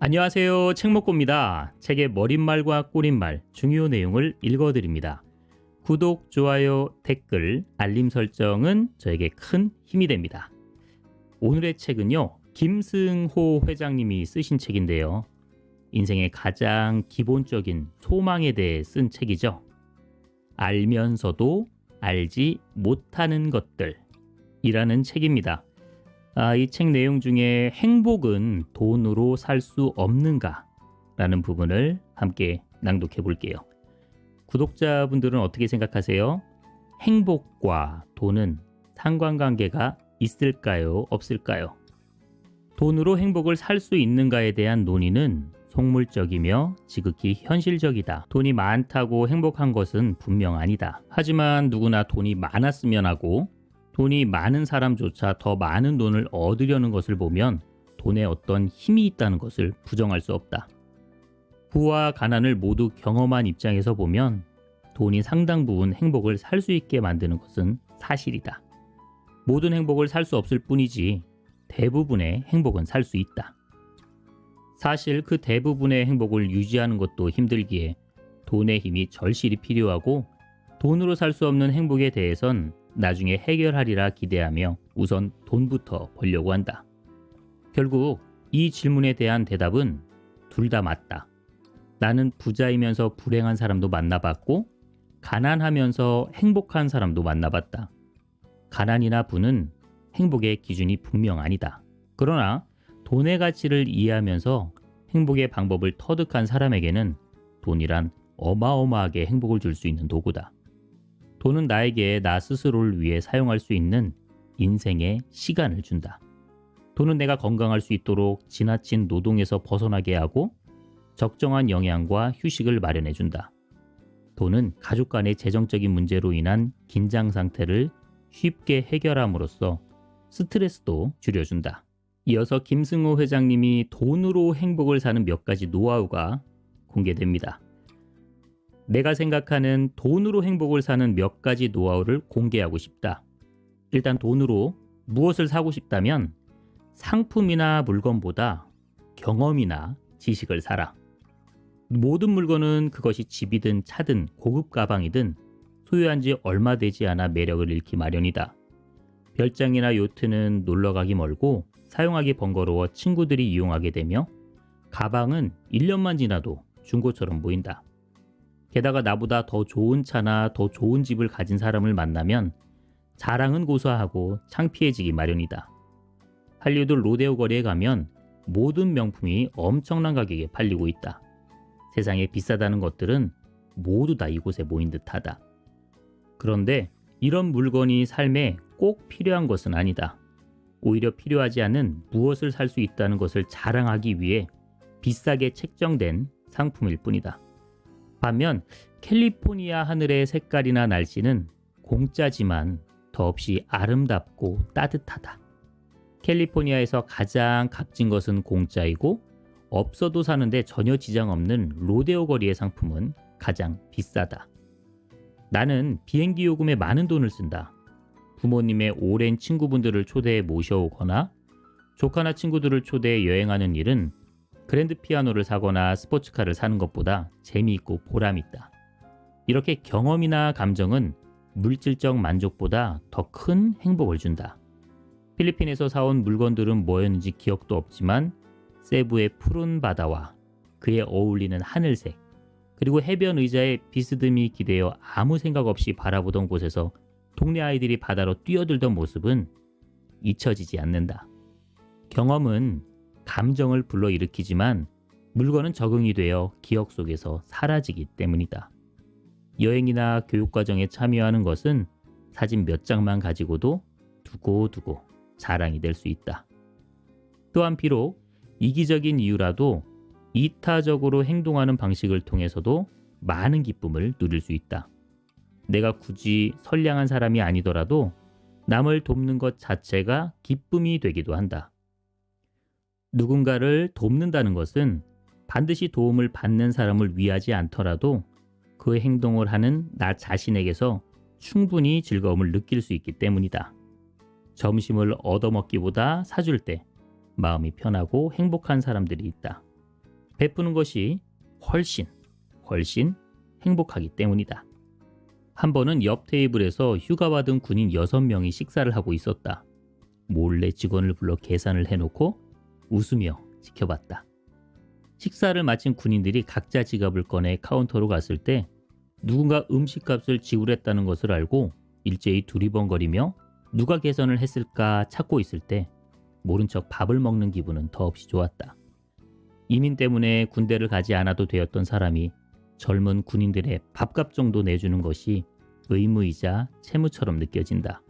안녕하세요. 책먹고입니다. 책의 머릿말과 꾸린말, 중요 내용을 읽어드립니다. 구독, 좋아요, 댓글, 알림 설정은 저에게 큰 힘이 됩니다. 오늘의 책은요, 김승호 회장님이 쓰신 책인데요. 인생의 가장 기본적인 소망에 대해 쓴 책이죠. 알면서도 알지 못하는 것들이라는 책입니다. 이 책 내용 중에 행복은 돈으로 살 수 없는가? 라는 부분을 함께 낭독해 볼게요. 구독자분들은 어떻게 생각하세요? 행복과 돈은 상관관계가 있을까요? 없을까요? 돈으로 행복을 살 수 있는가에 대한 논의는 속물적이며 지극히 현실적이다. 돈이 많다고 행복한 것은 분명 아니다. 하지만 누구나 돈이 많았으면 하고 돈이 많은 사람조차 더 많은 돈을 얻으려는 것을 보면 돈에 어떤 힘이 있다는 것을 부정할 수 없다. 부와 가난을 모두 경험한 입장에서 보면 돈이 상당 부분 행복을 살 수 있게 만드는 것은 사실이다. 모든 행복을 살 수 없을 뿐이지 대부분의 행복은 살 수 있다. 사실 그 대부분의 행복을 유지하는 것도 힘들기에 돈의 힘이 절실히 필요하고 돈으로 살 수 없는 행복에 대해선 나중에 해결하리라 기대하며 우선 돈부터 벌려고 한다. 결국 이 질문에 대한 대답은 둘 다 맞다. 나는 부자이면서 불행한 사람도 만나봤고 가난하면서 행복한 사람도 만나봤다. 가난이나 부는 행복의 기준이 분명 아니다. 그러나 돈의 가치를 이해하면서 행복의 방법을 터득한 사람에게는 돈이란 어마어마하게 행복을 줄 수 있는 도구다. 돈은 나에게 나 스스로를 위해 사용할 수 있는 인생의 시간을 준다. 돈은 내가 건강할 수 있도록 지나친 노동에서 벗어나게 하고 적정한 영양과 휴식을 마련해 준다. 돈은 가족 간의 재정적인 문제로 인한 긴장 상태를 쉽게 해결함으로써 스트레스도 줄여준다. 이어서 김승호 회장님이 돈으로 행복을 사는 몇 가지 노하우가 공개됩니다. 내가 생각하는 돈으로 행복을 사는 몇 가지 노하우를 공개하고 싶다. 일단 돈으로 무엇을 사고 싶다면 상품이나 물건보다 경험이나 지식을 사라. 모든 물건은 그것이 집이든 차든 고급 가방이든 소유한 지 얼마 되지 않아 매력을 잃기 마련이다. 별장이나 요트는 놀러가기 멀고 사용하기 번거로워 친구들이 이용하게 되며 가방은 1년만 지나도 중고처럼 보인다. 게다가 나보다 더 좋은 차나 더 좋은 집을 가진 사람을 만나면 자랑은 고사하고 창피해지기 마련이다. 할리우드 로데오 거리에 가면 모든 명품이 엄청난 가격에 팔리고 있다. 세상에 비싸다는 것들은 모두 다 이곳에 모인 듯하다. 그런데 이런 물건이 삶에 꼭 필요한 것은 아니다. 오히려 필요하지 않은 무엇을 살 수 있다는 것을 자랑하기 위해 비싸게 책정된 상품일 뿐이다. 반면 캘리포니아 하늘의 색깔이나 날씨는 공짜지만 더없이 아름답고 따뜻하다. 캘리포니아에서 가장 값진 것은 공짜이고 없어도 사는데 전혀 지장 없는 로데오 거리의 상품은 가장 비싸다. 나는 비행기 요금에 많은 돈을 쓴다. 부모님의 오랜 친구분들을 초대해 모셔오거나 조카나 친구들을 초대해 여행하는 일은 그랜드 피아노를 사거나 스포츠카를 사는 것보다 재미있고 보람있다. 이렇게 경험이나 감정은 물질적 만족보다 더 큰 행복을 준다. 필리핀에서 사온 물건들은 뭐였는지 기억도 없지만 세부의 푸른 바다와 그에 어울리는 하늘색, 그리고 해변 의자에 비스듬히 기대어 아무 생각 없이 바라보던 곳에서 동네 아이들이 바다로 뛰어들던 모습은 잊혀지지 않는다. 경험은 감정을 불러일으키지만 물건은 적응이 되어 기억 속에서 사라지기 때문이다. 여행이나 교육과정에 참여하는 것은 사진 몇 장만 가지고도 두고두고 자랑이 될 수 있다. 또한 비록 이기적인 이유라도 이타적으로 행동하는 방식을 통해서도 많은 기쁨을 누릴 수 있다. 내가 굳이 선량한 사람이 아니더라도 남을 돕는 것 자체가 기쁨이 되기도 한다. 누군가를 돕는다는 것은 반드시 도움을 받는 사람을 위하지 않더라도 그 행동을 하는 나 자신에게서 충분히 즐거움을 느낄 수 있기 때문이다. 점심을 얻어먹기보다 사줄 때 마음이 편하고 행복한 사람들이 있다. 베푸는 것이 훨씬 행복하기 때문이다. 한 번은 옆 테이블에서 휴가 받은 군인 6명이 식사를 하고 있었다. 몰래 직원을 불러 계산을 해놓고 웃으며 지켜봤다. 식사를 마친 군인들이 각자 지갑을 꺼내 카운터로 갔을 때 누군가 음식값을 지불했다는 것을 알고 일제히 두리번거리며 누가 계산을 했을까 찾고 있을 때 모른 척 밥을 먹는 기분은 더없이 좋았다. 이민 때문에 군대를 가지 않아도 되었던 사람이 젊은 군인들의 밥값 정도 내주는 것이 의무이자 채무처럼 느껴진다.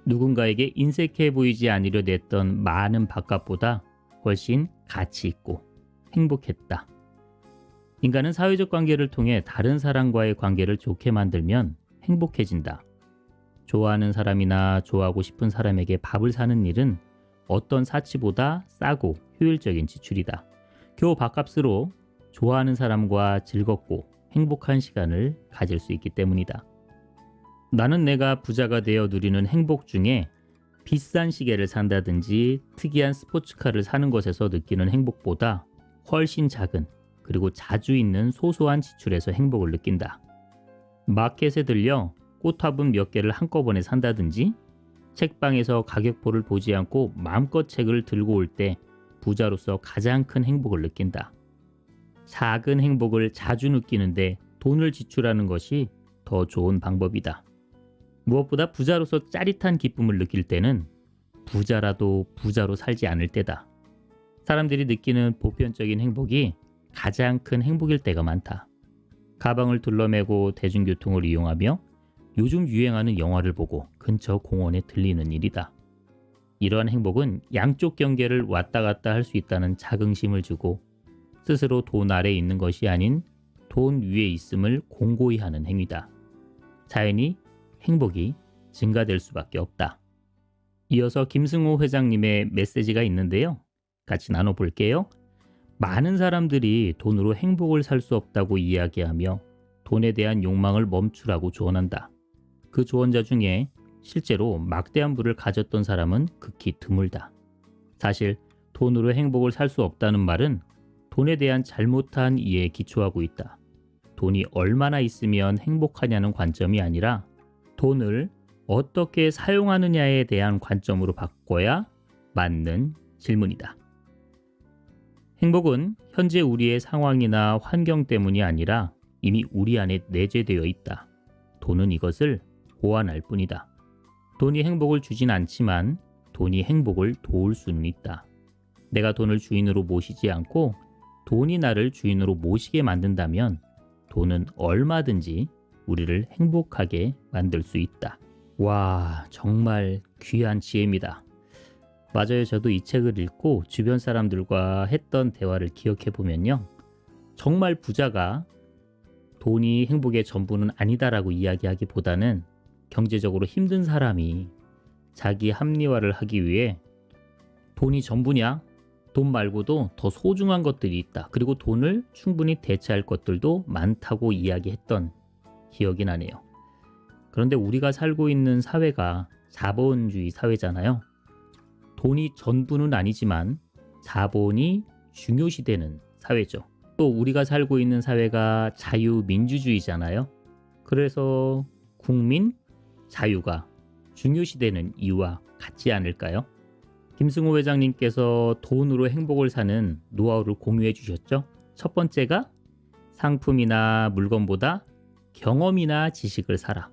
누군가에게 인색해 보이지 않으려 냈던 많은 밥값보다 훨씬 가치 있고 행복했다. 인간은 사회적 관계를 통해 다른 사람과의 관계를 좋게 만들면 행복해진다. 좋아하는 사람이나 좋아하고 싶은 사람에게 밥을 사는 일은 어떤 사치보다 싸고 효율적인 지출이다. 겨우 밥값으로 좋아하는 사람과 즐겁고 행복한 시간을 가질 수 있기 때문이다. 나는 내가 부자가 되어 누리는 행복 중에 비싼 시계를 산다든지 특이한 스포츠카를 사는 것에서 느끼는 행복보다 훨씬 작은 그리고 자주 있는 소소한 지출에서 행복을 느낀다. 마켓에 들려 꽃화분 몇 개를 한꺼번에 산다든지 책방에서 가격표를 보지 않고 마음껏 책을 들고 올 때 부자로서 가장 큰 행복을 느낀다. 작은 행복을 자주 느끼는데 돈을 지출하는 것이 더 좋은 방법이다. 무엇보다 부자로서 짜릿한 기쁨을 느낄 때는 부자라도 부자로 살지 않을 때다. 사람들이 느끼는 보편적인 행복이 가장 큰 행복일 때가 많다. 가방을 둘러매고 대중교통을 이용하며 요즘 유행하는 영화를 보고 근처 공원에 들리는 일이다. 이러한 행복은 양쪽 경계를 왔다 갔다 할 수 있다는 자긍심을 주고 스스로 돈 아래에 있는 것이 아닌 돈 위에 있음을 공고히 하는 행위다. 자연히 행복이 증가될 수밖에 없다. 이어서 김승호 회장님의 메시지가 있는데요. 같이 나눠볼게요. 많은 사람들이 돈으로 행복을 살 수 없다고 이야기하며 돈에 대한 욕망을 멈추라고 조언한다. 그 조언자 중에 실제로 막대한 부를 가졌던 사람은 극히 드물다. 사실 돈으로 행복을 살 수 없다는 말은 돈에 대한 잘못한 이해에 기초하고 있다. 돈이 얼마나 있으면 행복하냐는 관점이 아니라 돈을 어떻게 사용하느냐에 대한 관점으로 바꿔야 맞는 질문이다. 행복은 현재 우리의 상황이나 환경 때문이 아니라 이미 우리 안에 내재되어 있다. 돈은 이것을 보완할 뿐이다. 돈이 행복을 주진 않지만 돈이 행복을 도울 수는 있다. 내가 돈을 주인으로 모시지 않고 돈이 나를 주인으로 모시게 만든다면 돈은 얼마든지 우리를 행복하게 만들 수 있다. 와, 정말 귀한 지혜입니다. 맞아요. 저도 이 책을 읽고 주변 사람들과 했던 대화를 기억해 보면요. 정말 부자가 돈이 행복의 전부는 아니다라고 이야기하기보다는 경제적으로 힘든 사람이 자기 합리화를 하기 위해 돈이 전부냐? 돈 말고도 더 소중한 것들이 있다. 그리고 돈을 충분히 대체할 것들도 많다고 이야기했던 기억이 나네요. 그런데 우리가 살고 있는 사회가 자본주의 사회잖아요. 돈이 전부는 아니지만 자본이 중요시되는 사회죠. 또 우리가 살고 있는 사회가 자유민주주의잖아요. 그래서 국민 자유가 중요시되는 이유와 같지 않을까요? 김승호 회장님께서 돈으로 행복을 사는 노하우를 공유해 주셨죠. 첫 번째가 상품이나 물건보다 경험이나 지식을 사라.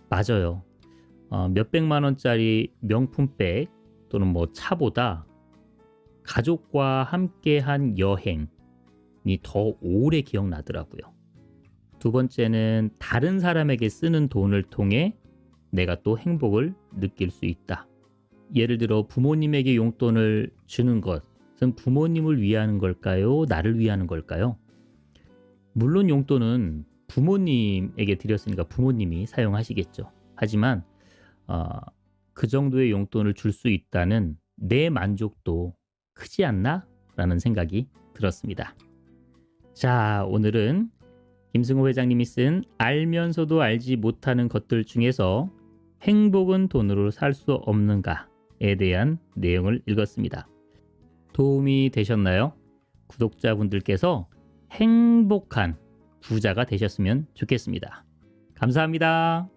맞아요. 몇백만 원짜리 명품백 또는 차보다 가족과 함께한 여행이 더 오래 기억나더라고요. 두 번째는 다른 사람에게 쓰는 돈을 통해 내가 또 행복을 느낄 수 있다. 예를 들어 부모님에게 용돈을 주는 것은 부모님을 위하는 걸까요? 나를 위하는 걸까요? 물론 용돈은 부모님에게 드렸으니까 부모님이 사용하시겠죠. 하지만 그 정도의 용돈을 줄 수 있다는 내 만족도 크지 않나? 라는 생각이 들었습니다. 자, 오늘은 김승호 회장님이 쓴 알면서도 알지 못하는 것들 중에서 행복은 돈으로 살 수 없는가에 대한 내용을 읽었습니다. 도움이 되셨나요? 구독자분들께서 행복한 부자가 되셨으면 좋겠습니다. 감사합니다.